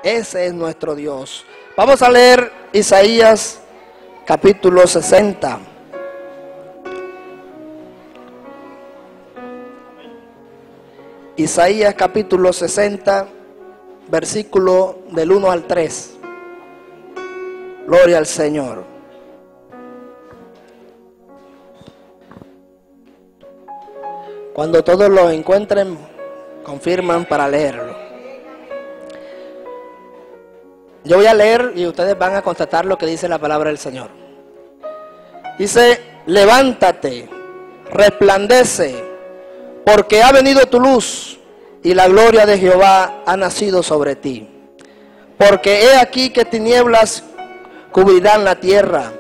Ese es nuestro Dios. Vamos a leer Isaías capítulo 60. Isaías capítulo 60, versículo del 1 al 3. Gloria al Señor. Cuando todos lo encuentren, confirman para leerlo. Yo voy a leer y ustedes van a constatar lo que dice la palabra del Señor. Dice: levántate, resplandece, porque ha venido tu luz y la gloria de Jehová ha nacido sobre ti. Porque he aquí que tinieblas cubrirán la tierra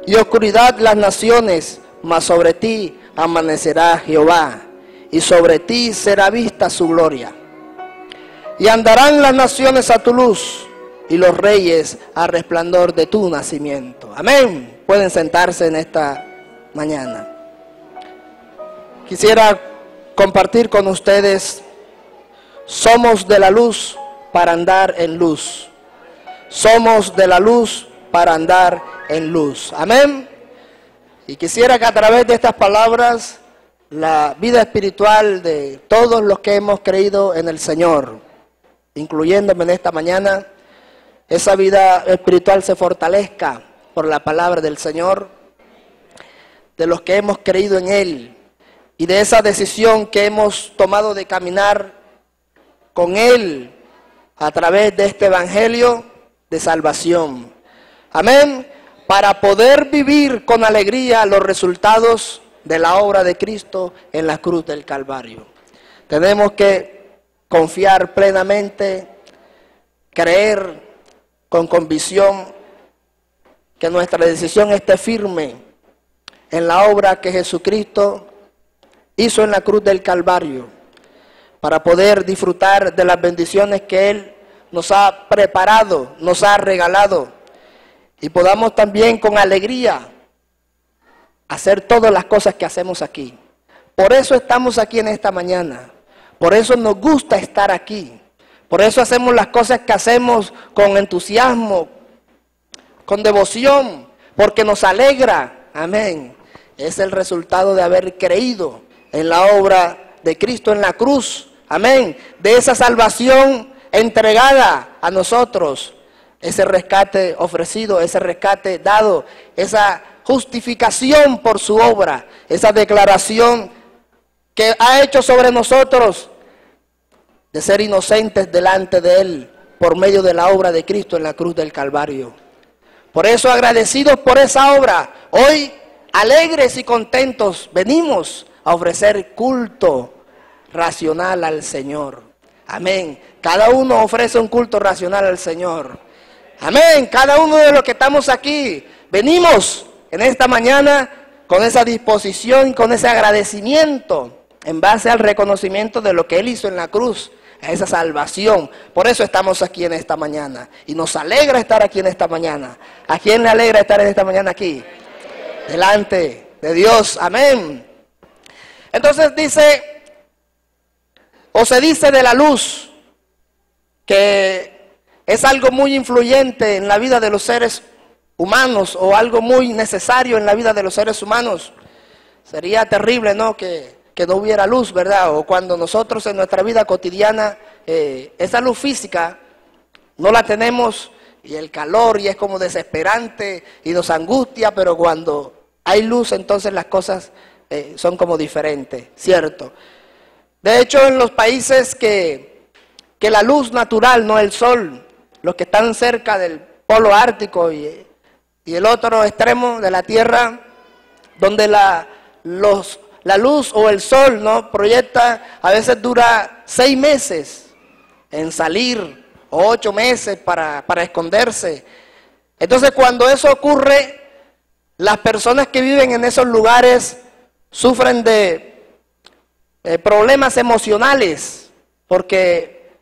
y oscuridad las naciones, mas sobre ti amanecerá Jehová y sobre ti será vista su gloria. Y andarán las naciones a tu luz y los reyes al resplandor de tu nacimiento. Amén. Pueden sentarse en esta mañana. Quisiera compartir con ustedes: somos de la luz para andar en luz. Somos de la luz para andar en luz. Amén. Y quisiera que a través de estas palabras la vida espiritual de todos los que hemos creído en el Señor, incluyéndome en esta mañana, esa vida espiritual se fortalezca por la palabra del Señor, de los que hemos creído en Él y de esa decisión que hemos tomado de caminar con Él a través de este evangelio de salvación. Amén. Para poder vivir con alegría los resultados de la obra de Cristo en la cruz del Calvario. Tenemos que confiar plenamente, creer con convicción que nuestra decisión esté firme en la obra que Jesucristo hizo en la cruz del Calvario, para poder disfrutar de las bendiciones que Él nos ha preparado, nos ha regalado, y podamos también con alegría hacer todas las cosas que hacemos aquí. Por eso estamos aquí en esta mañana, por eso nos gusta estar aquí, por eso hacemos las cosas que hacemos con entusiasmo, con devoción, porque nos alegra. Amén. Es el resultado de haber creído en la obra de Cristo en la cruz. Amén. De esa salvación entregada a nosotros, ese rescate ofrecido, ese rescate dado, esa justificación por su obra, esa declaración que ha hecho sobre nosotros de ser inocentes delante de Él por medio de la obra de Cristo en la cruz del Calvario. Por eso, agradecidos por esa obra, hoy alegres y contentos venimos a ofrecer culto racional al Señor. Amén. Cada uno ofrece un culto racional al Señor. Amén. Cada uno de los que estamos aquí venimos en esta mañana con esa disposición, con ese agradecimiento en base al reconocimiento de lo que Él hizo en la cruz, a esa salvación. Por eso estamos aquí en esta mañana y nos alegra estar aquí en esta mañana. ¿A quién le alegra estar en esta mañana aquí? Delante de Dios. Amén. Entonces dice, o se dice de la luz, que es algo muy influyente en la vida de los seres humanos, o algo muy necesario en la vida de los seres humanos. Sería terrible, ¿no?, que no hubiera luz, ¿verdad? O cuando nosotros en nuestra vida cotidiana, esa luz física no la tenemos, y el calor, y es como desesperante y nos angustia, pero cuando hay luz, entonces las cosas son como diferentes, ¿cierto? De hecho, en los países que la luz natural, no el sol, los que están cerca del polo ártico y el otro extremo de la tierra, donde la luz o el sol, ¿no?, proyecta, a veces dura 6 meses en salir, o 8 meses para esconderse. Entonces, cuando eso ocurre, las personas que viven en esos lugares sufren de problemas emocionales, porque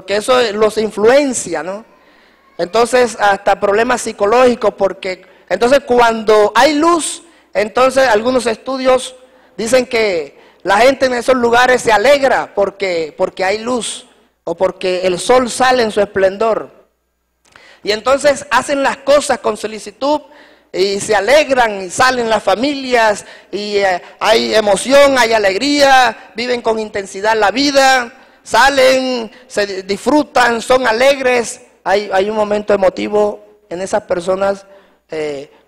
eso los influencia, ¿no? Entonces, hasta problemas psicológicos, porque entonces cuando hay luz, entonces algunos estudios dicen que la gente en esos lugares se alegra porque hay luz, o porque el sol sale en su esplendor. Y entonces hacen las cosas con solicitud y se alegran y salen las familias y hay emoción, hay alegría, viven con intensidad la vida, salen, se disfrutan, son alegres. Hay un momento emotivo en esas personas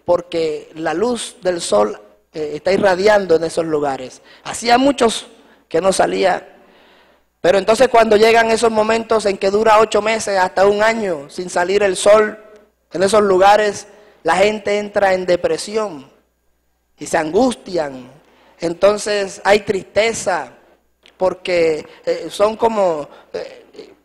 porque la luz del sol está irradiando en esos lugares. Hacía muchos que no salía. Pero entonces cuando llegan esos momentos en que dura 8 meses hasta 1 año sin salir el sol en esos lugares, la gente entra en depresión y se angustian. Entonces hay tristeza porque son como,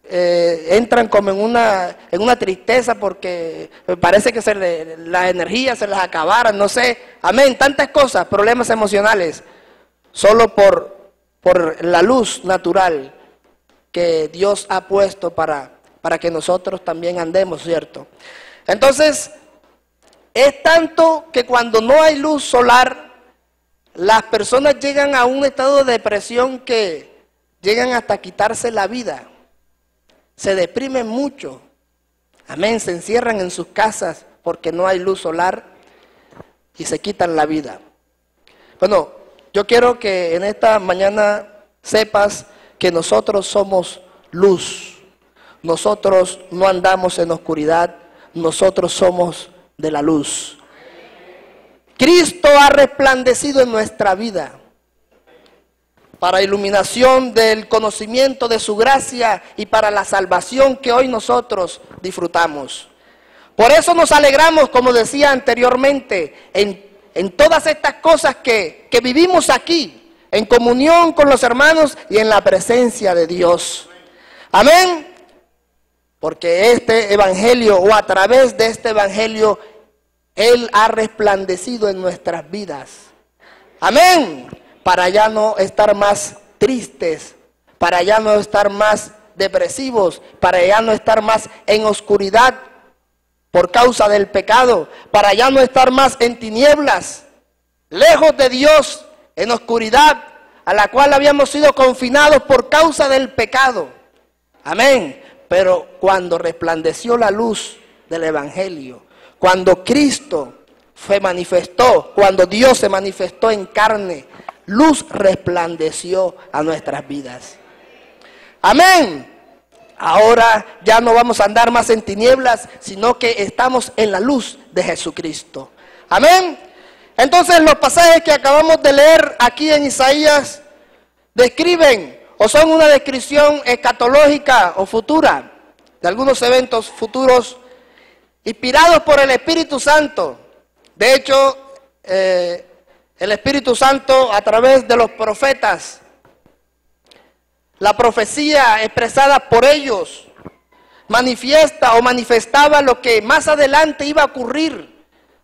entran como en una tristeza porque parece que las energías se les acabaran, no sé, amén, tantas cosas, problemas emocionales, solo por la luz natural que Dios ha puesto para que nosotros también andemos, ¿cierto? Entonces, es tanto que cuando no hay luz solar, las personas llegan a un estado de depresión que llegan hasta quitarse la vida. Se deprimen mucho. Amén, se encierran en sus casas porque no hay luz solar y se quitan la vida. Bueno, yo quiero que en esta mañana sepas que nosotros somos luz. Nosotros no andamos en oscuridad, nosotros somos de la luz. Cristo ha resplandecido en nuestra vida para iluminación del conocimiento de su gracia y para la salvación que hoy nosotros disfrutamos. Por eso nos alegramos, como decía anteriormente, en todas estas cosas que vivimos aquí, en comunión con los hermanos y en la presencia de Dios. Amén. Porque este evangelio, o a través de este evangelio, Él ha resplandecido en nuestras vidas. Amén. Para ya no estar más tristes, para ya no estar más depresivos, para ya no estar más en oscuridad por causa del pecado, para ya no estar más en tinieblas, lejos de Dios, en oscuridad, a la cual habíamos sido confinados por causa del pecado. Amén. Pero cuando resplandeció la luz del evangelio, cuando Cristo se manifestó, cuando Dios se manifestó en carne, luz resplandeció a nuestras vidas. Amén. Ahora ya no vamos a andar más en tinieblas, sino que estamos en la luz de Jesucristo. Amén. Entonces los pasajes que acabamos de leer aquí en Isaías describen o son una descripción escatológica o futura de algunos eventos futuros inspirados por el Espíritu Santo. De hecho, el Espíritu Santo a través de los profetas, la profecía expresada por ellos, manifiesta o manifestaba lo que más adelante iba a ocurrir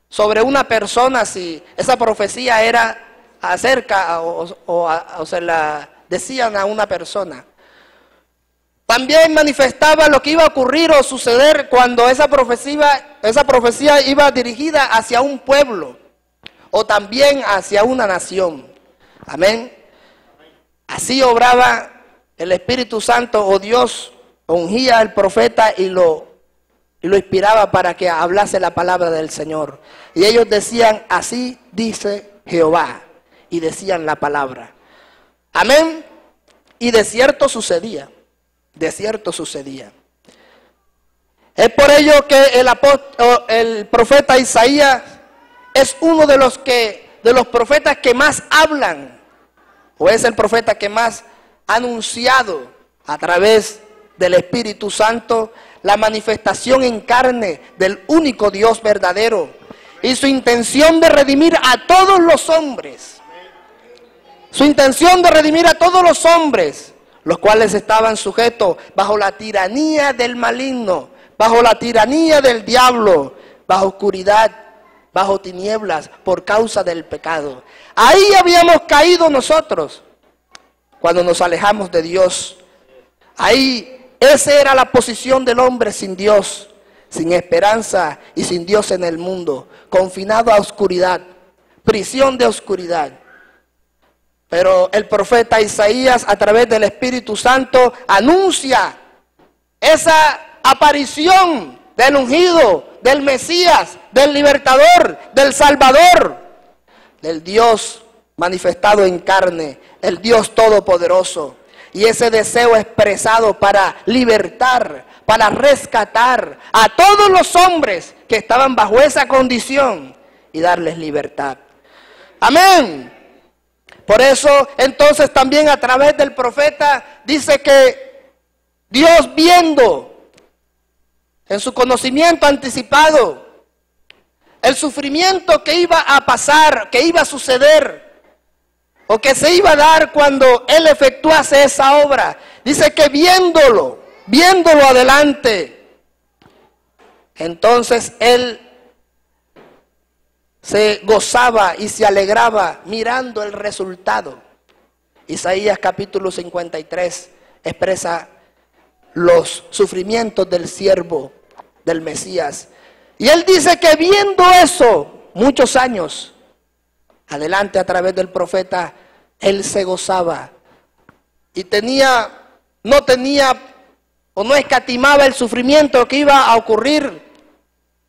sobre una persona, si esa profecía era acerca o se la decían a una persona. También manifestaba lo que iba a ocurrir o suceder cuando esa profecía iba dirigida hacia un pueblo o también hacia una nación. Amén. Así obraba el Espíritu Santo o Dios, ungía al profeta y lo inspiraba para que hablase la palabra del Señor. Y ellos decían, así dice Jehová, y decían la palabra. Amén. Y de cierto sucedía. De cierto sucedía. Es por ello que el profeta Isaías es uno de los profetas que más hablan, o es el profeta que más ha anunciado a través del Espíritu Santo la manifestación en carne del único Dios verdadero y su intención de redimir a todos los hombres. Su intención de redimir a todos los hombres, los cuales estaban sujetos bajo la tiranía del maligno, bajo la tiranía del diablo, bajo oscuridad, bajo tinieblas, por causa del pecado. Ahí habíamos caído nosotros, cuando nos alejamos de Dios. Ahí, esa era la posición del hombre sin Dios, sin esperanza y sin Dios en el mundo, confinado a oscuridad, prisión de oscuridad. Pero el profeta Isaías, a través del Espíritu Santo, anuncia esa aparición del ungido, del Mesías, del libertador, del Salvador, del Dios manifestado en carne, el Dios todopoderoso. Y ese deseo expresado para libertar, para rescatar a todos los hombres que estaban bajo esa condición y darles libertad. Amén. Por eso entonces también a través del profeta dice que Dios, viendo en su conocimiento anticipado el sufrimiento que iba a pasar, que iba a suceder, o que se iba a dar cuando Él efectuase esa obra, dice que viéndolo adelante, entonces Él se gozaba y se alegraba mirando el resultado. Isaías capítulo 53 expresa los sufrimientos del siervo del Mesías. Y Él dice que viendo eso, muchos años adelante a través del profeta, Él se gozaba y no escatimaba el sufrimiento que iba a ocurrir,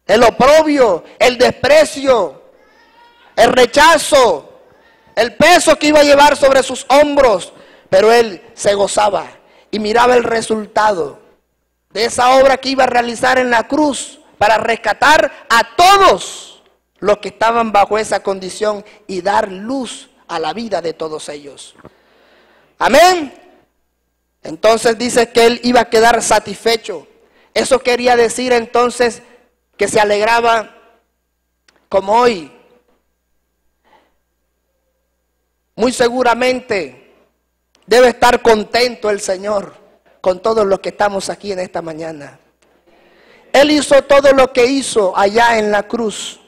el oprobio, el desprecio, el rechazo, el peso que iba a llevar sobre sus hombros, pero Él se gozaba y miraba el resultado de esa obra que iba a realizar en la cruz para rescatar a todos los que estaban bajo esa condición y dar luz a la vida de todos ellos. Amén. Entonces dice que Él iba a quedar satisfecho. Eso quería decir entonces que se alegraba como hoy. Muy seguramente debe estar contento el Señor con todos los que estamos aquí en esta mañana. Él hizo todo lo que hizo allá en la cruz.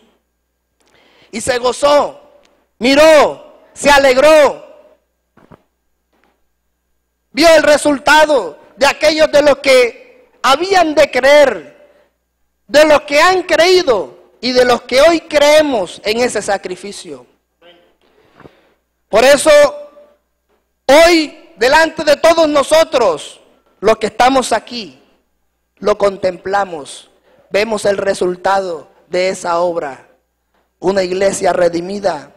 Y se gozó, miró, se alegró. Vio el resultado de aquellos de los que habían de creer, de los que han creído y de los que hoy creemos en ese sacrificio. Por eso, hoy, delante de todos nosotros, los que estamos aquí, lo contemplamos, vemos el resultado de esa obra. Una iglesia redimida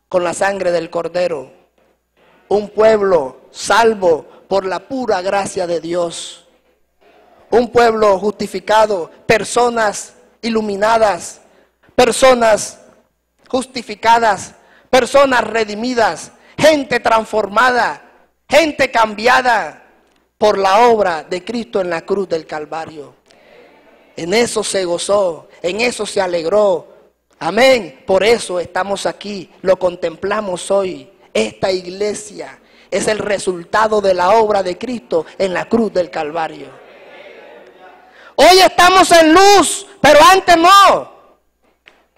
con la sangre del Cordero. Un pueblo salvo por la pura gracia de Dios. Un pueblo justificado, personas iluminadas, personas justificadas, personas redimidas, gente transformada, gente cambiada por la obra de Cristo en la cruz del Calvario. En eso se gozó, en eso se alegró. Amén. Por eso estamos aquí, lo contemplamos hoy. Esta iglesia es el resultado de la obra de Cristo en la cruz del Calvario. Hoy estamos en luz, pero antes no.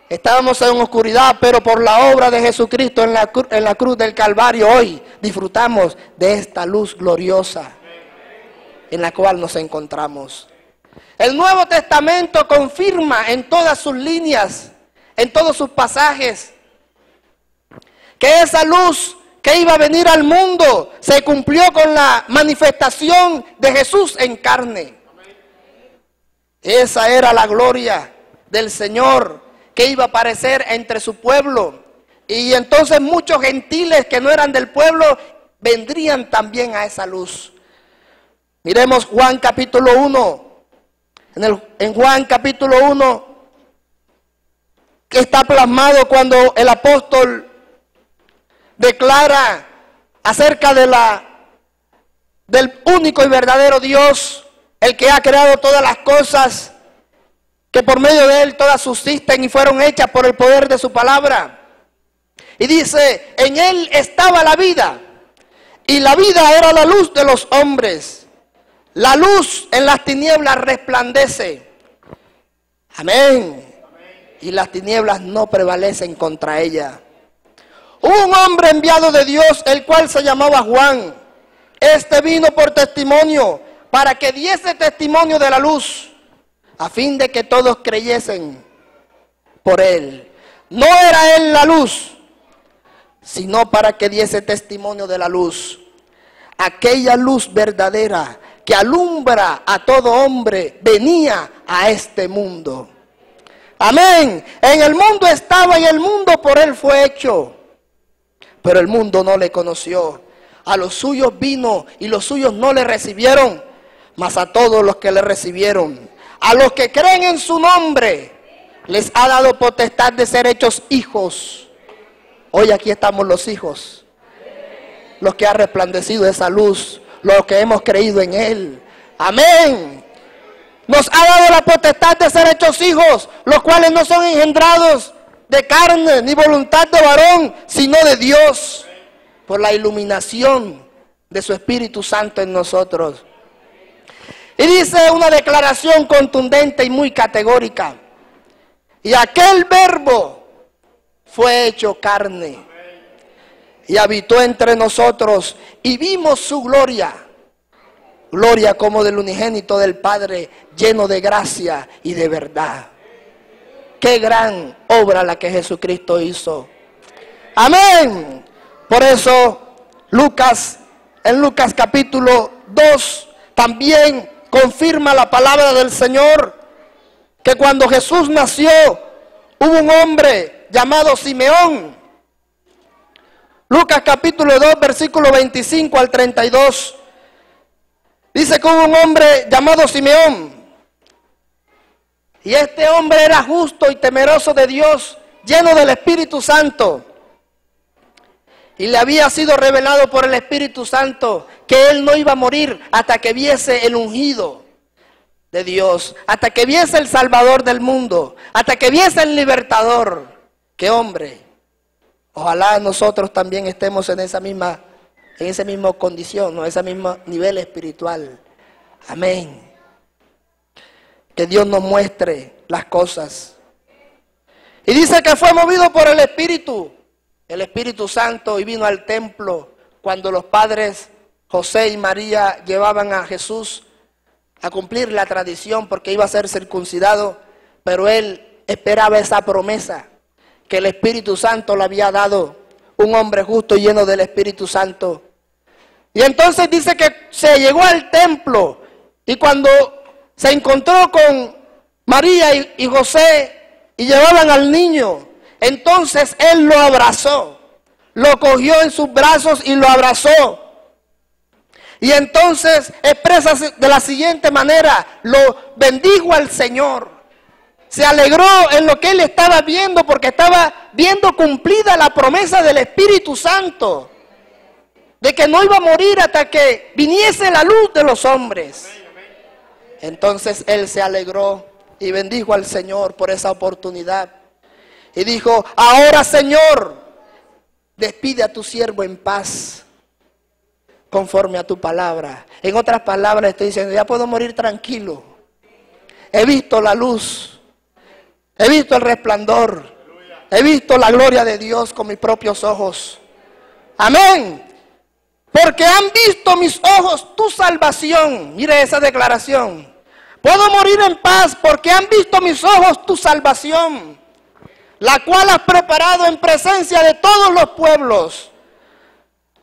Estábamos en oscuridad, pero por la obra de Jesucristo en la cruz del Calvario, hoy disfrutamos de esta luz gloriosa en la cual nos encontramos. El Nuevo Testamento confirma en todas sus líneas, en todos sus pasajes, que esa luz que iba a venir al mundo se cumplió con la manifestación de Jesús en carne. Esa era la gloria del Señor que iba a aparecer entre su pueblo. Y entonces muchos gentiles que no eran del pueblo vendrían también a esa luz. Miremos Juan capítulo 1. En Juan capítulo 1 que está plasmado cuando el apóstol declara acerca del único y verdadero Dios, el que ha creado todas las cosas, que por medio de Él todas subsisten y fueron hechas por el poder de su palabra. Y dice, en Él estaba la vida, y la vida era la luz de los hombres. La luz en las tinieblas resplandece. Amén. Y las tinieblas no prevalecen contra ella. Hubo un hombre enviado de Dios, el cual se llamaba Juan. Este vino por testimonio, para que diese testimonio de la luz, a fin de que todos creyesen por él. No era él la luz, sino para que diese testimonio de la luz. Aquella luz verdadera que alumbra a todo hombre, venía a este mundo. Amén. En el mundo estaba y el mundo por él fue hecho, pero el mundo no le conoció. A los suyos vino y los suyos no le recibieron, mas a todos los que le recibieron, a los que creen en su nombre, les ha dado potestad de ser hechos hijos. Hoy aquí estamos los hijos, los que ha resplandecido esa luz, los que hemos creído en él. Amén. Nos ha dado la potestad de ser hechos hijos, los cuales no son engendrados de carne ni voluntad de varón, sino de Dios, por la iluminación de su Espíritu Santo en nosotros. Y dice una declaración contundente y muy categórica: y aquel verbo fue hecho carne y habitó entre nosotros, y vimos su gloria, gloria como del unigénito del Padre, lleno de gracia y de verdad. Qué gran obra la que Jesucristo hizo. Amén. Por eso en Lucas capítulo 2 también confirma la palabra del Señor, que cuando Jesús nació hubo un hombre llamado Simeón. Lucas capítulo 2 versículo 25 al 32. Dice que hubo un hombre llamado Simeón, y este hombre era justo y temeroso de Dios, lleno del Espíritu Santo. Y le había sido revelado por el Espíritu Santo que él no iba a morir hasta que viese el ungido de Dios, hasta que viese el Salvador del mundo, hasta que viese el Libertador. ¡Qué hombre! Ojalá nosotros también estemos en esa misma condición, ¿no? Ese mismo nivel espiritual. Amén. Que Dios nos muestre las cosas. Y dice que fue movido por el Espíritu Santo, y vino al templo cuando los padres José y María llevaban a Jesús a cumplir la tradición, porque iba a ser circuncidado, pero él esperaba esa promesa que el Espíritu Santo le había dado, un hombre justo y lleno del Espíritu Santo. Y entonces dice que se llegó al templo, y cuando se encontró con María y José y llevaban al niño, entonces él lo abrazó, lo cogió en sus brazos y lo abrazó. Y entonces expresa de la siguiente manera: lo bendijo al Señor. Se alegró en lo que él estaba viendo, porque estaba viendo cumplida la promesa del Espíritu Santo, de que no iba a morir hasta que viniese la luz de los hombres. Entonces él se alegró y bendijo al Señor por esa oportunidad. Y dijo: ahora, Señor, despide a tu siervo en paz, conforme a tu palabra. En otras palabras, estoy diciendo: ya puedo morir tranquilo. He visto la luz, he visto el resplandor, he visto la gloria de Dios con mis propios ojos. Amén. Porque han visto mis ojos tu salvación. Mire esa declaración: puedo morir en paz porque han visto mis ojos tu salvación, la cual has preparado en presencia de todos los pueblos,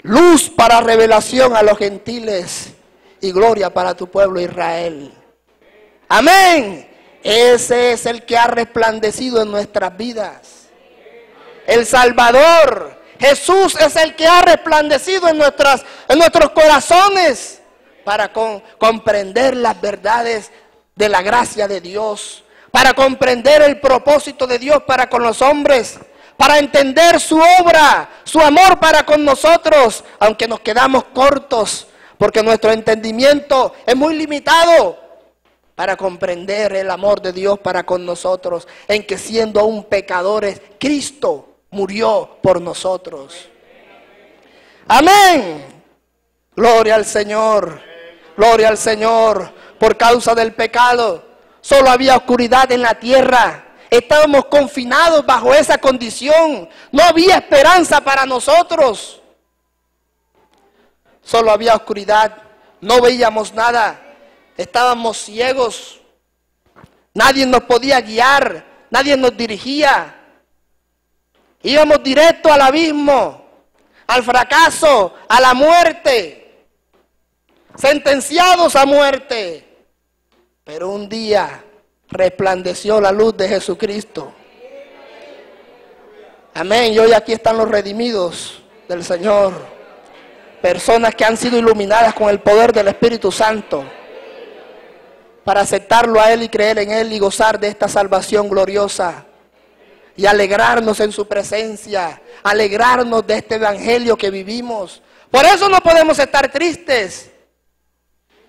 luz para revelación a los gentiles y gloria para tu pueblo Israel. Amén. Ese es el que ha resplandecido en nuestras vidas. El Salvador, Jesús, es el que ha resplandecido en nuestros corazones para comprender las verdades de la gracia de Dios, para comprender el propósito de Dios para con los hombres, para entender su obra, su amor para con nosotros, aunque nos quedamos cortos, porque nuestro entendimiento es muy limitado para comprender el amor de Dios para con nosotros, en que siendo aún pecadores, Cristo murió por nosotros. Amén. Gloria al Señor. Gloria al Señor. Por causa del pecado, solo había oscuridad en la tierra. Estábamos confinados bajo esa condición. No había esperanza para nosotros. Solo había oscuridad. No veíamos nada. Estábamos ciegos. Nadie nos podía guiar. Nadie nos dirigía. Íbamos directo al abismo, al fracaso, a la muerte. sentenciados a muerte. Pero un día resplandeció la luz de Jesucristo. Amén. Y hoy aquí están los redimidos del Señor. Personas que han sido iluminadas con el poder del Espíritu Santo para aceptarlo a Él y creer en Él y gozar de esta salvación gloriosa. Y alegrarnos en su presencia, alegrarnos de este evangelio que vivimos. Por eso no podemos estar tristes,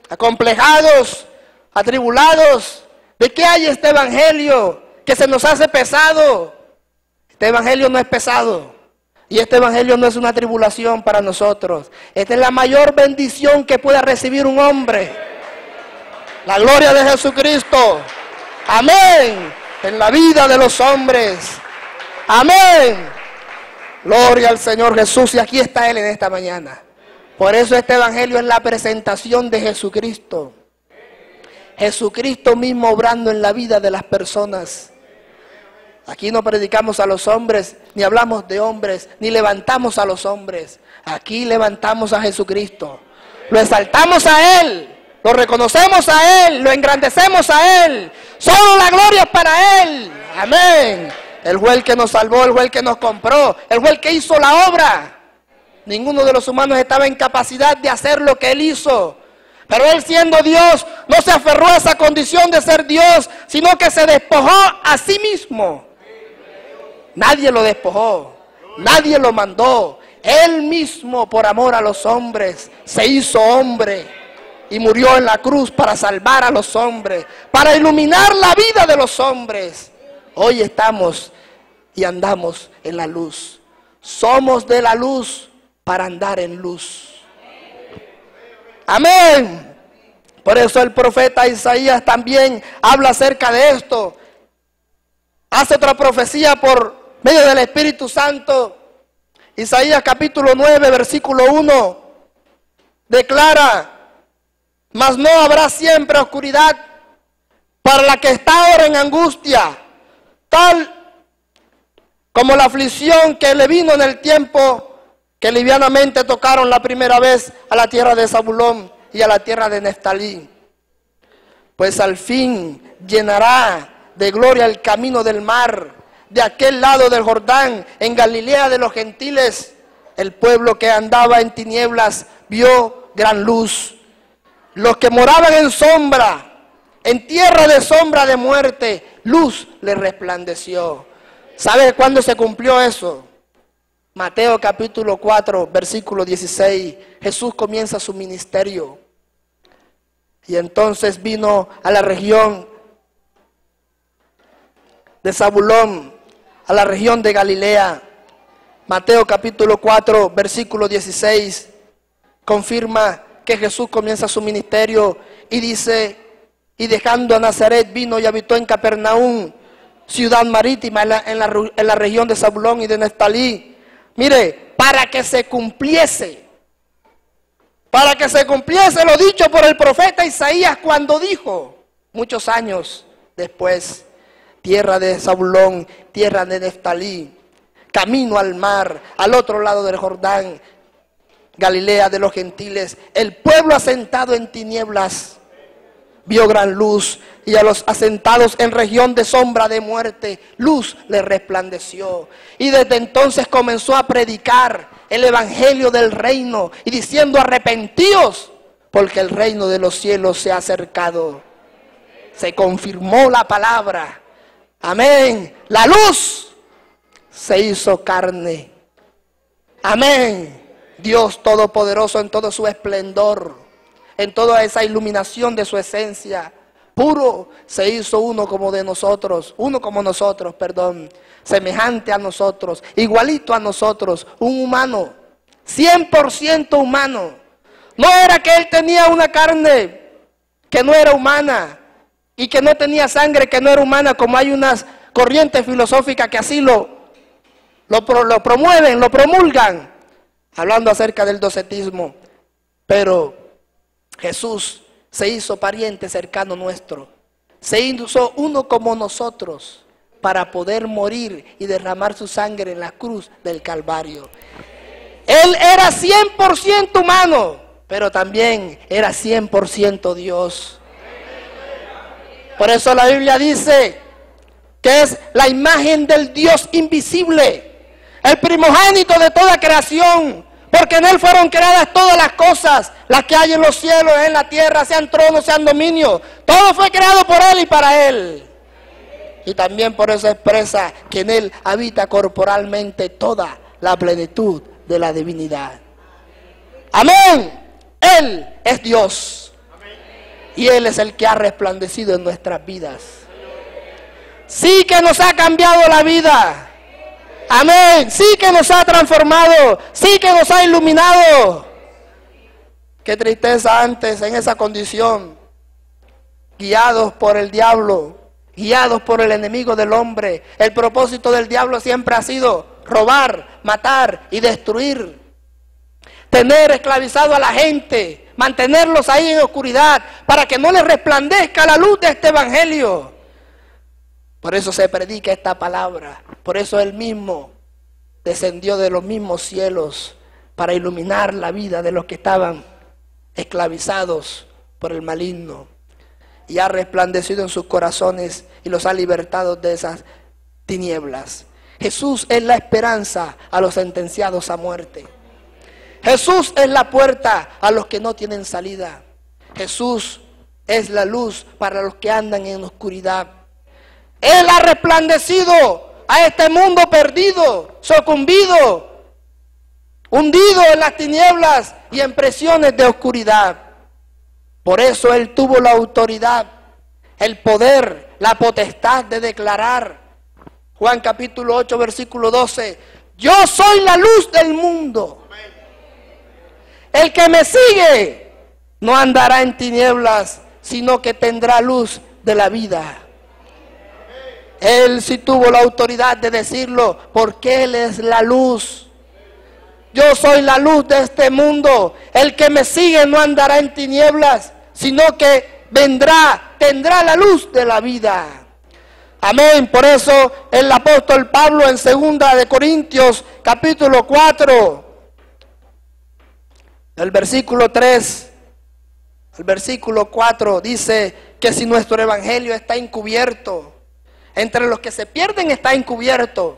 acomplejados, atribulados. ¿De qué hay este evangelio que se nos hace pesado? Este evangelio no es pesado. Y este evangelio no es una tribulación para nosotros. Esta es la mayor bendición que pueda recibir un hombre. La gloria de Jesucristo. Amén. En la vida de los hombres. Amén. Gloria al Señor Jesús. Y aquí está Él en esta mañana. Por eso este evangelio es la presentación de Jesucristo. Jesucristo mismo obrando en la vida de las personas. Aquí no predicamos a los hombres, ni hablamos de hombres, ni levantamos a los hombres. Aquí levantamos a Jesucristo. Lo exaltamos a Él. Lo reconocemos a Él, lo engrandecemos a Él. Solo la gloria es para Él. Amén. Él fue el que nos salvó, Él fue el que nos compró, Él fue el que hizo la obra. Ninguno de los humanos estaba en capacidad de hacer lo que Él hizo. Pero Él, siendo Dios, no se aferró a esa condición de ser Dios, sino que se despojó a sí mismo. Nadie lo despojó, nadie lo mandó. Él mismo, por amor a los hombres, se hizo hombre. Y murió en la cruz para salvar a los hombres, para iluminar la vida de los hombres. Hoy estamos y andamos en la luz. Somos de la luz para andar en luz. Amén. Por eso el profeta Isaías también habla acerca de esto. Hace otra profecía por medio del Espíritu Santo. Isaías capítulo 9, versículo 1. Declara: mas no habrá siempre oscuridad para la que está ahora en angustia, tal como la aflicción que le vino en el tiempo que livianamente tocaron la primera vez a la tierra de Zabulón y a la tierra de Neftalí. Pues al fin llenará de gloria el camino del mar, de aquel lado del Jordán, en Galilea de los gentiles. El pueblo que andaba en tinieblas vio gran luz. Los que moraban en sombra, en tierra de sombra de muerte, luz les resplandeció. ¿Sabe cuándo se cumplió eso? Mateo capítulo 4, versículo 16. Jesús comienza su ministerio. Y entonces vino a la región de Zabulón, a la región de Galilea. Mateo capítulo 4, versículo 16, confirma que Jesús comienza su ministerio y dice: y dejando a Nazaret vino y habitó en Capernaum, ciudad marítima en la región de Zabulón y de Neftalí. Mire, para que se cumpliese lo dicho por el profeta Isaías cuando dijo, muchos años después: tierra de Zabulón, tierra de Neftalí, camino al mar, al otro lado del Jordán, Galilea de los gentiles. El pueblo asentado en tinieblas vio gran luz, y a los asentados en región de sombra de muerte, luz les resplandeció. Y desde entonces comenzó a predicar el evangelio del reino y diciendo: arrepentíos, porque el reino de los cielos se ha acercado. Se confirmó la palabra. Amén. La luz se hizo carne. Amén. Dios Todopoderoso en todo su esplendor, en toda esa iluminación de su esencia, puro, se hizo uno como nosotros, semejante a nosotros, igualito a nosotros, un humano, 100% humano. No era que Él tenía una carne que no era humana y que no tenía sangre que no era humana, como hay unas corrientes filosóficas que así lo promueven, lo promulgan, hablando acerca del docetismo. Pero Jesús se hizo pariente cercano nuestro, se hizo uno como nosotros para poder morir y derramar su sangre en la cruz del Calvario. Él era 100% humano, pero también era 100% Dios. Por eso la Biblia dice que es la imagen del Dios invisible, el primogénito de toda creación, porque en Él fueron creadas todas las cosas, las que hay en los cielos, en la tierra, sean tronos, sean dominios. Todo fue creado por Él y para Él. Y también por eso expresa que en Él habita corporalmente toda la plenitud de la divinidad. Amén. Él es Dios. Y Él es el que ha resplandecido en nuestras vidas. Sí que nos ha cambiado la vida. Amén. Sí que nos ha transformado. Sí que nos ha iluminado. Qué tristeza antes en esa condición. Guiados por el diablo. Guiados por el enemigo del hombre. El propósito del diablo siempre ha sido robar, matar y destruir. Tener esclavizado a la gente. Mantenerlos ahí en oscuridad. Para que no les resplandezca la luz de este evangelio. Por eso se predica esta palabra. Por eso Él mismo descendió de los mismos cielos para iluminar la vida de los que estaban esclavizados por el maligno. Y ha resplandecido en sus corazones y los ha libertado de esas tinieblas. Jesús es la esperanza a los sentenciados a muerte. Jesús es la puerta a los que no tienen salida. Jesús es la luz para los que andan en oscuridad. Él ha resplandecido a este mundo perdido, sucumbido, hundido en las tinieblas y en presiones de oscuridad. Por eso Él tuvo la autoridad, el poder, la potestad de declarar. Juan capítulo 8, versículo 12. Yo soy la luz del mundo. El que me sigue no andará en tinieblas, sino que tendrá luz de la vida. Él sí tuvo la autoridad de decirlo, porque Él es la luz. Yo soy la luz de este mundo. El que me sigue no andará en tinieblas, sino que tendrá la luz de la vida. Amén. Por eso el apóstol Pablo en 2 de Corintios capítulo 4, el versículo 3, el versículo 4 dice que si nuestro evangelio está encubierto, entre los que se pierden está encubierto,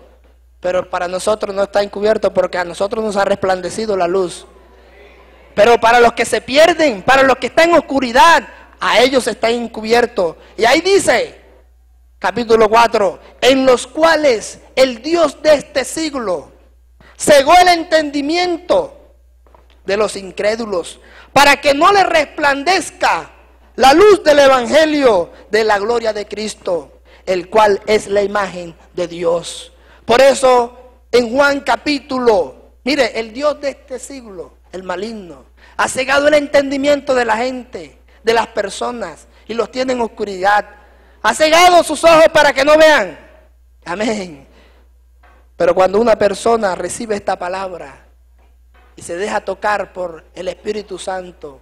pero para nosotros no está encubierto porque a nosotros nos ha resplandecido la luz. Pero para los que se pierden, para los que están en oscuridad, a ellos está encubierto. Y ahí dice, capítulo 4, en los cuales el Dios de este siglo cegó el entendimiento de los incrédulos, para que no les resplandezca la luz del evangelio de la gloria de Cristo, el cual es la imagen de Dios. Por eso en Juan capítulo, mire, el Dios de este siglo, el maligno, ha cegado el entendimiento de la gente, de las personas, y los tiene en oscuridad. Ha cegado sus ojos para que no vean. Amén. Pero cuando una persona recibe esta palabra y se deja tocar por el Espíritu Santo,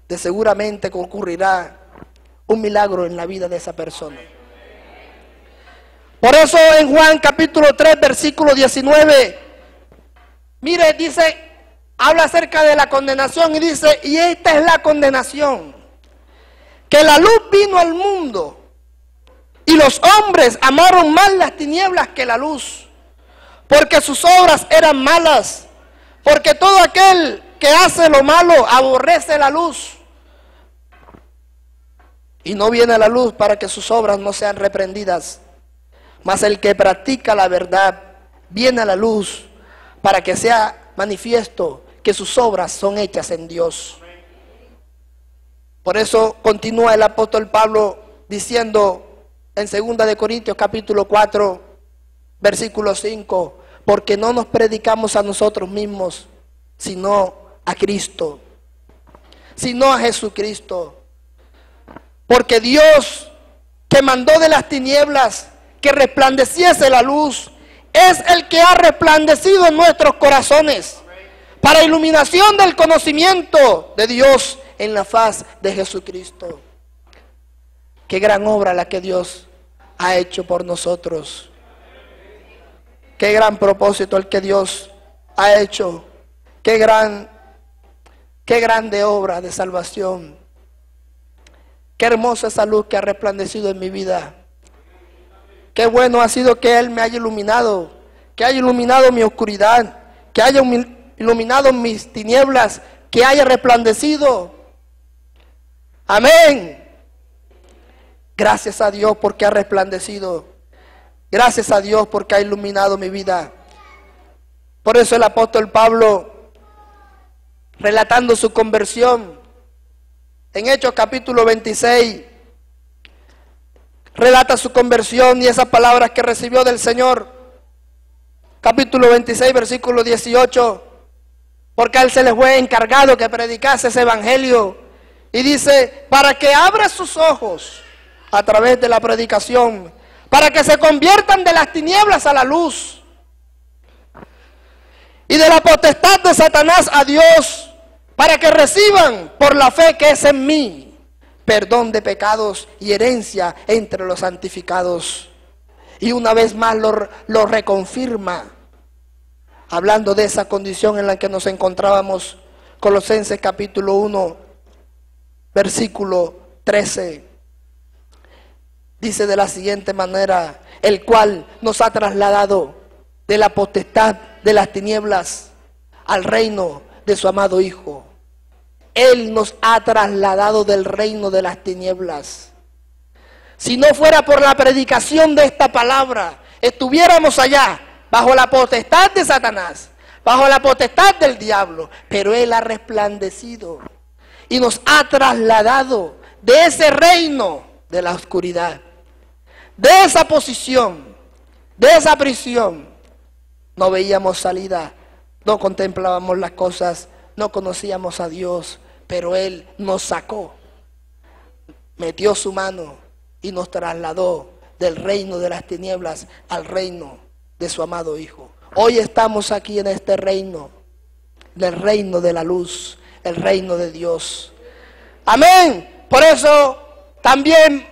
de seguramente ocurrirá un milagro en la vida de esa persona. Por eso en Juan capítulo 3 versículo 19, mire, dice, habla acerca de la condenación y dice, y esta es la condenación, que la luz vino al mundo y los hombres amaron más las tinieblas que la luz, porque sus obras eran malas, porque todo aquel que hace lo malo aborrece la luz y no viene a la luz para que sus obras no sean reprendidas. Mas el que practica la verdad viene a la luz para que sea manifiesto que sus obras son hechas en Dios. Por eso continúa el apóstol Pablo diciendo en 2 de Corintios capítulo 4 versículo 5, porque no nos predicamos a nosotros mismos, sino a Cristo, sino a Jesucristo. Porque Dios, que mandó de las tinieblas que resplandeciese la luz, es el que ha resplandecido en nuestros corazones para iluminación del conocimiento de Dios en la faz de Jesucristo. Qué gran obra la que Dios ha hecho por nosotros. Qué gran propósito el que Dios ha hecho. Qué gran Qué grande obra de salvación. Qué hermosa esa luz que ha resplandecido en mi vida. Qué bueno ha sido que Él me haya iluminado, que haya iluminado mi oscuridad, que haya iluminado mis tinieblas, que haya resplandecido. Amén. Gracias a Dios porque ha resplandecido. Gracias a Dios porque ha iluminado mi vida. Por eso el apóstol Pablo, relatando su conversión, en Hechos capítulo 26, relata su conversión y esas palabras que recibió del Señor. Capítulo 26, versículo 18, porque a Él se le fue encargado que predicase ese evangelio. Y dice, para que abra sus ojos a través de la predicación, para que se conviertan de las tinieblas a la luz, y de la potestad de Satanás a Dios, para que reciban por la fe que es en mí, perdón de pecados y herencia entre los santificados. Y una vez más lo reconfirma, hablando de esa condición en la que nos encontrábamos. Colosenses capítulo 1, versículo 13. Dice de la siguiente manera, el cual nos ha trasladado de la potestad de las tinieblas al reino de su amado Hijo. Él nos ha trasladado del reino de las tinieblas. Si no fuera por la predicación de esta palabra, estuviéramos allá, bajo la potestad de Satanás, bajo la potestad del diablo. Pero Él ha resplandecido y nos ha trasladado de ese reino de la oscuridad, de esa posición, de esa prisión. No veíamos salida, no contemplábamos las cosas, no conocíamos a Dios, pero Él nos sacó, metió su mano y nos trasladó del reino de las tinieblas al reino de su amado Hijo. Hoy estamos aquí en este reino, del reino de la luz, el reino de Dios. Amén. Por eso también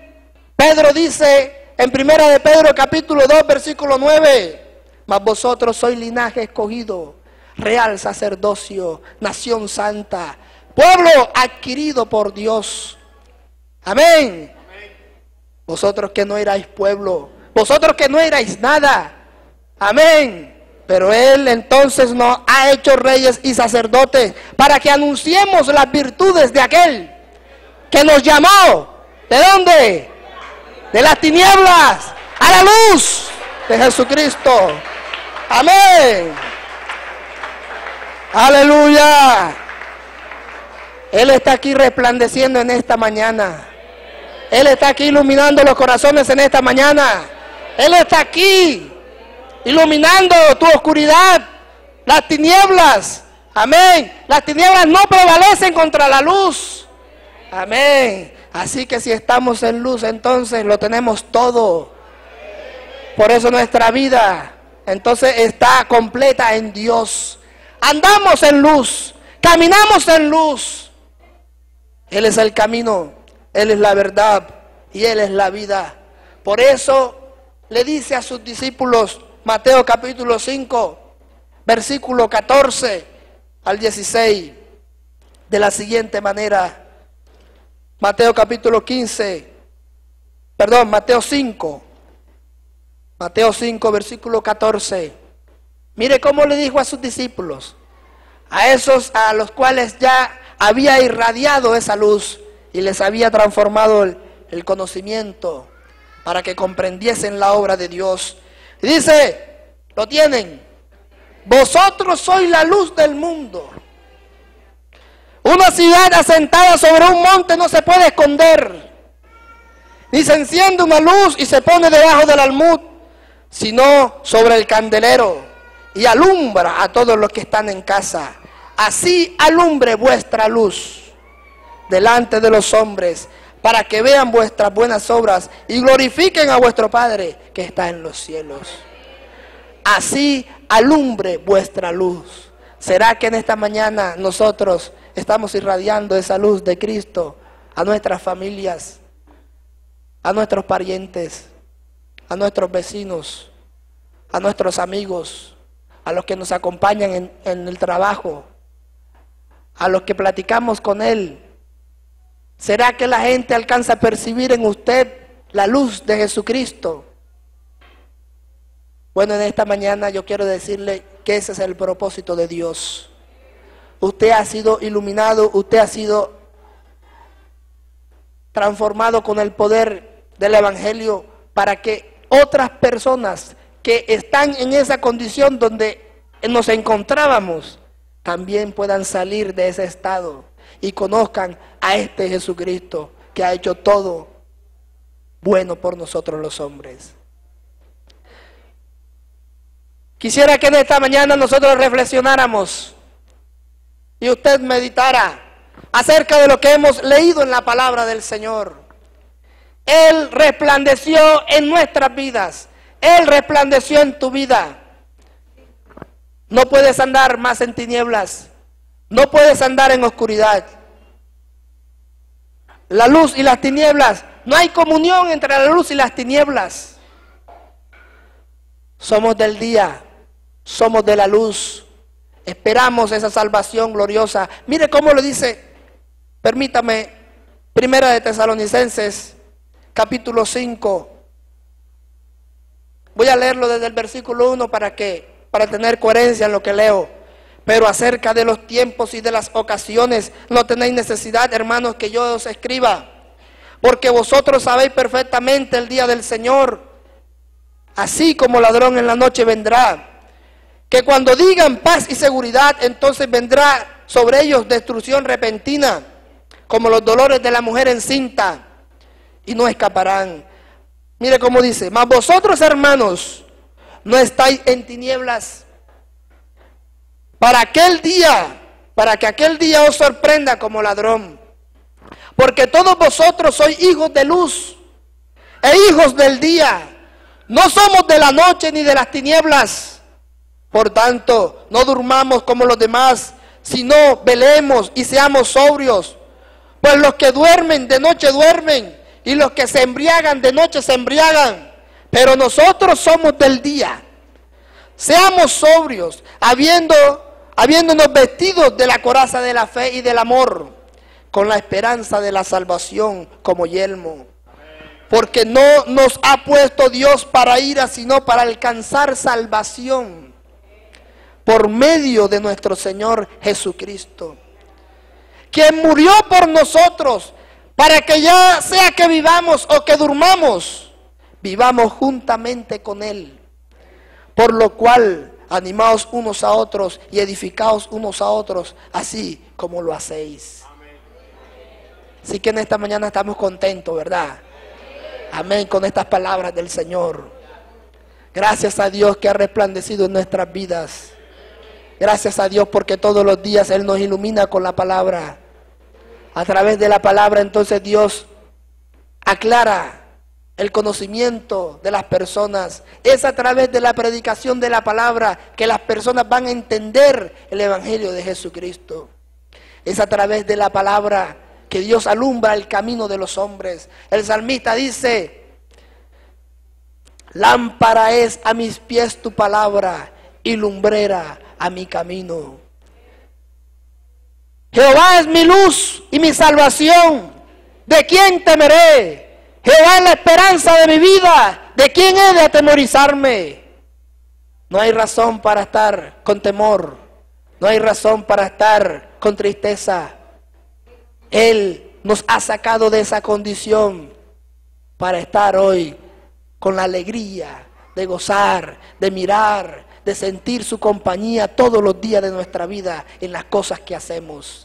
Pedro dice en Primera de Pedro capítulo 2 versículo 9, mas vosotros sois linaje escogido, real sacerdocio, nación santa, pueblo adquirido por Dios. Amén. Vosotros que no erais pueblo, vosotros que no erais nada. Amén. Pero Él entonces nos ha hecho reyes y sacerdotes para que anunciemos las virtudes de aquel que nos llamó. ¿De dónde? De las tinieblas a la luz de Jesucristo. Amén. Aleluya. Él está aquí resplandeciendo en esta mañana. Él está aquí iluminando los corazones en esta mañana. Él está aquí iluminando tu oscuridad, las tinieblas. Amén. Las tinieblas no prevalecen contra la luz. Amén. Así que si estamos en luz, entonces lo tenemos todo. Por eso nuestra vida entonces está completa en Dios. Andamos en luz, caminamos en luz. Él es el camino, Él es la verdad y Él es la vida. Por eso le dice a sus discípulos, Mateo capítulo 5, versículo 14 al 16, de la siguiente manera. Mateo capítulo 5, versículo 14. Mire cómo le dijo a sus discípulos, a esos a los cuales ya había irradiado esa luz y les había transformado el conocimiento para que comprendiesen la obra de Dios. Y dice, lo tienen, vosotros sois la luz del mundo. Una ciudad asentada sobre un monte no se puede esconder, ni se enciende una luz y se pone debajo del almud, sino sobre el candelero, y alumbra a todos los que están en casa. Así alumbre vuestra luz delante de los hombres, para que vean vuestras buenas obras y glorifiquen a vuestro Padre que está en los cielos. Así alumbre vuestra luz. ¿Será que en esta mañana nosotros estamos irradiando esa luz de Cristo a nuestras familias, a nuestros parientes, a nuestros vecinos, a nuestros amigos, a los que nos acompañan en el trabajo, a los que platicamos con Él? ¿Será que la gente alcanza a percibir en usted la luz de Jesucristo? Bueno, en esta mañana yo quiero decirle que ese es el propósito de Dios. Usted ha sido iluminado, usted ha sido transformado con el poder del Evangelio para que otras personas que están en esa condición donde nos encontrábamos también puedan salir de ese estado y conozcan a este Jesucristo que ha hecho todo bueno por nosotros los hombres. Quisiera que en esta mañana nosotros reflexionáramos y usted meditara acerca de lo que hemos leído en la palabra del Señor. Él resplandeció en nuestras vidas. Él resplandeció en tu vida. No puedes andar más en tinieblas. No puedes andar en oscuridad. La luz y las tinieblas, no hay comunión entre la luz y las tinieblas. Somos del día, somos de la luz. Esperamos esa salvación gloriosa. Mire cómo lo dice, permítame, Primera de Tesalonicenses, capítulo 5. Voy a leerlo desde el versículo 1 para tener coherencia en lo que leo. Pero acerca de los tiempos y de las ocasiones no tenéis necesidad, hermanos, que yo os escriba, porque vosotros sabéis perfectamente el día del Señor, así como ladrón en la noche vendrá. Que cuando digan paz y seguridad, entonces vendrá sobre ellos destrucción repentina, como los dolores de la mujer encinta, y no escaparán. Mire cómo dice: mas vosotros, hermanos, no estáis en tinieblas, para que aquel día os sorprenda como ladrón. Porque todos vosotros sois hijos de luz e hijos del día. No somos de la noche ni de las tinieblas. Por tanto, no durmamos como los demás, sino velemos y seamos sobrios. Pues los que duermen de noche duermen, y los que se embriagan de noche se embriagan. Pero nosotros somos del día. Seamos sobrios, habiéndonos vestidos de la coraza de la fe y del amor, con la esperanza de la salvación como yelmo. Porque no nos ha puesto Dios para ira, sino para alcanzar salvación por medio de nuestro Señor Jesucristo, quien murió por nosotros, para que ya sea que vivamos o que durmamos, vivamos juntamente con Él. Por lo cual, animaos unos a otros y edificaos unos a otros, así como lo hacéis. Así que en esta mañana estamos contentos, ¿verdad? Amén, con estas palabras del Señor. Gracias a Dios que ha resplandecido en nuestras vidas. Gracias a Dios porque todos los días Él nos ilumina con la palabra. A través de la palabra entonces Dios aclara el conocimiento de las personas. Es a través de la predicación de la palabra que las personas van a entender el Evangelio de Jesucristo. Es a través de la palabra que Dios alumbra el camino de los hombres. El salmista dice: lámpara es a mis pies tu palabra y lumbrera a mi camino. Jehová es mi luz y mi salvación, ¿de quién temeré? Jehová es la esperanza de mi vida, ¿de quién he de atemorizarme? No hay razón para estar con temor, no hay razón para estar con tristeza. Él nos ha sacado de esa condición para estar hoy con la alegría de gozar, de mirar, de sentir su compañía todos los días de nuestra vida en las cosas que hacemos.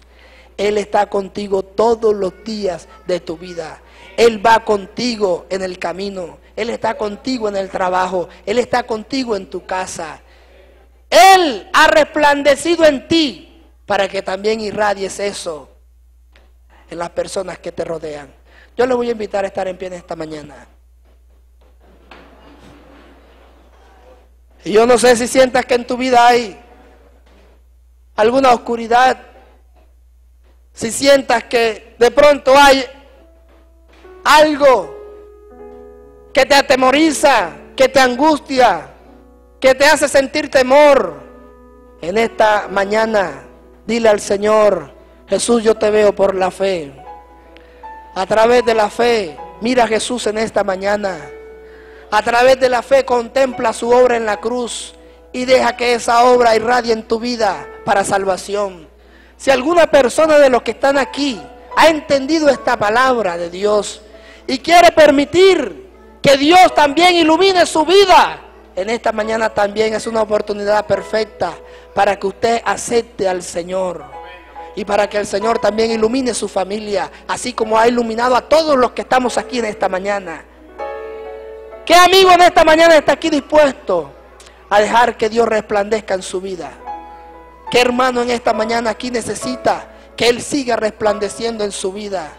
Él está contigo todos los días de tu vida. Él va contigo en el camino. Él está contigo en el trabajo. Él está contigo en tu casa. Él ha resplandecido en ti para que también irradies eso en las personas que te rodean. Yo le voy a invitar a estar en pie en esta mañana. Y yo no sé si sientas que en tu vida hay alguna oscuridad, si sientas que de pronto hay algo que te atemoriza, que te angustia, que te hace sentir temor. En esta mañana, dile al Señor Jesús, yo te veo por la fe. A través de la fe, mira a Jesús en esta mañana. A través de la fe contempla su obra en la cruz y deja que esa obra irradie en tu vida para salvación. Si alguna persona de los que están aquí ha entendido esta palabra de Dios y quiere permitir que Dios también ilumine su vida, en esta mañana también es una oportunidad perfecta para que usted acepte al Señor y para que el Señor también ilumine su familia, así como ha iluminado a todos los que estamos aquí en esta mañana. ¿Qué amigo en esta mañana está aquí dispuesto a dejar que Dios resplandezca en su vida? ¿Qué hermano en esta mañana aquí necesita que Él siga resplandeciendo en su vida?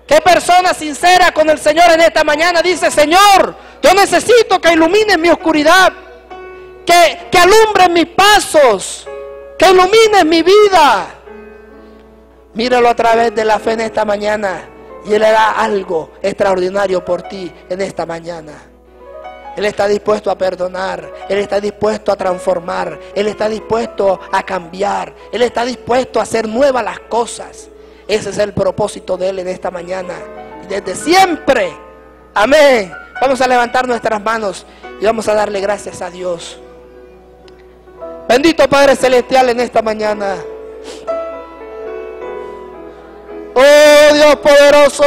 ¿Qué persona sincera con el Señor en esta mañana dice: Señor, yo necesito que ilumines mi oscuridad, que alumbres mis pasos, que ilumines mi vida? Míralo a través de la fe en esta mañana y Él hará algo extraordinario por ti en esta mañana. Él está dispuesto a perdonar, Él está dispuesto a transformar, Él está dispuesto a cambiar, Él está dispuesto a hacer nuevas las cosas. Ese es el propósito de Él en esta mañana y desde siempre. Amén. Vamos a levantar nuestras manos y vamos a darle gracias a Dios. Bendito Padre Celestial, en esta mañana, oh Dios poderoso,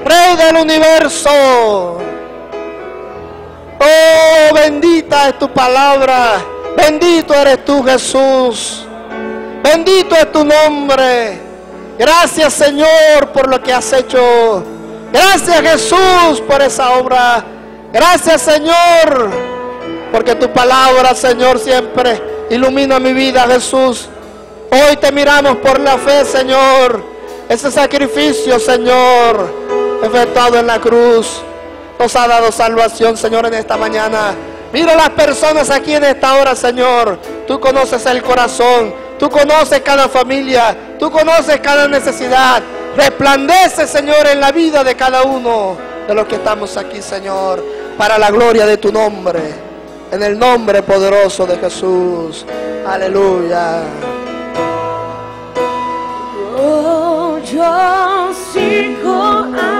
Rey del universo, oh bendita es tu palabra, bendito eres tú, Jesús, bendito es tu nombre. Gracias, Señor, por lo que has hecho. Gracias, Jesús, por esa obra. Gracias, Señor, porque tu palabra, Señor, siempre ilumina mi vida, Jesús. Hoy te miramos por la fe, Señor. Ese sacrificio, Señor, efectuado en la cruz, nos ha dado salvación, Señor, en esta mañana. Mira las personas aquí en esta hora, Señor. Tú conoces el corazón, tú conoces cada familia, tú conoces cada necesidad. Resplandece, Señor, en la vida de cada uno de los que estamos aquí, Señor, para la gloria de tu nombre, en el nombre poderoso de Jesús. Aleluya. Oh, yo sigo a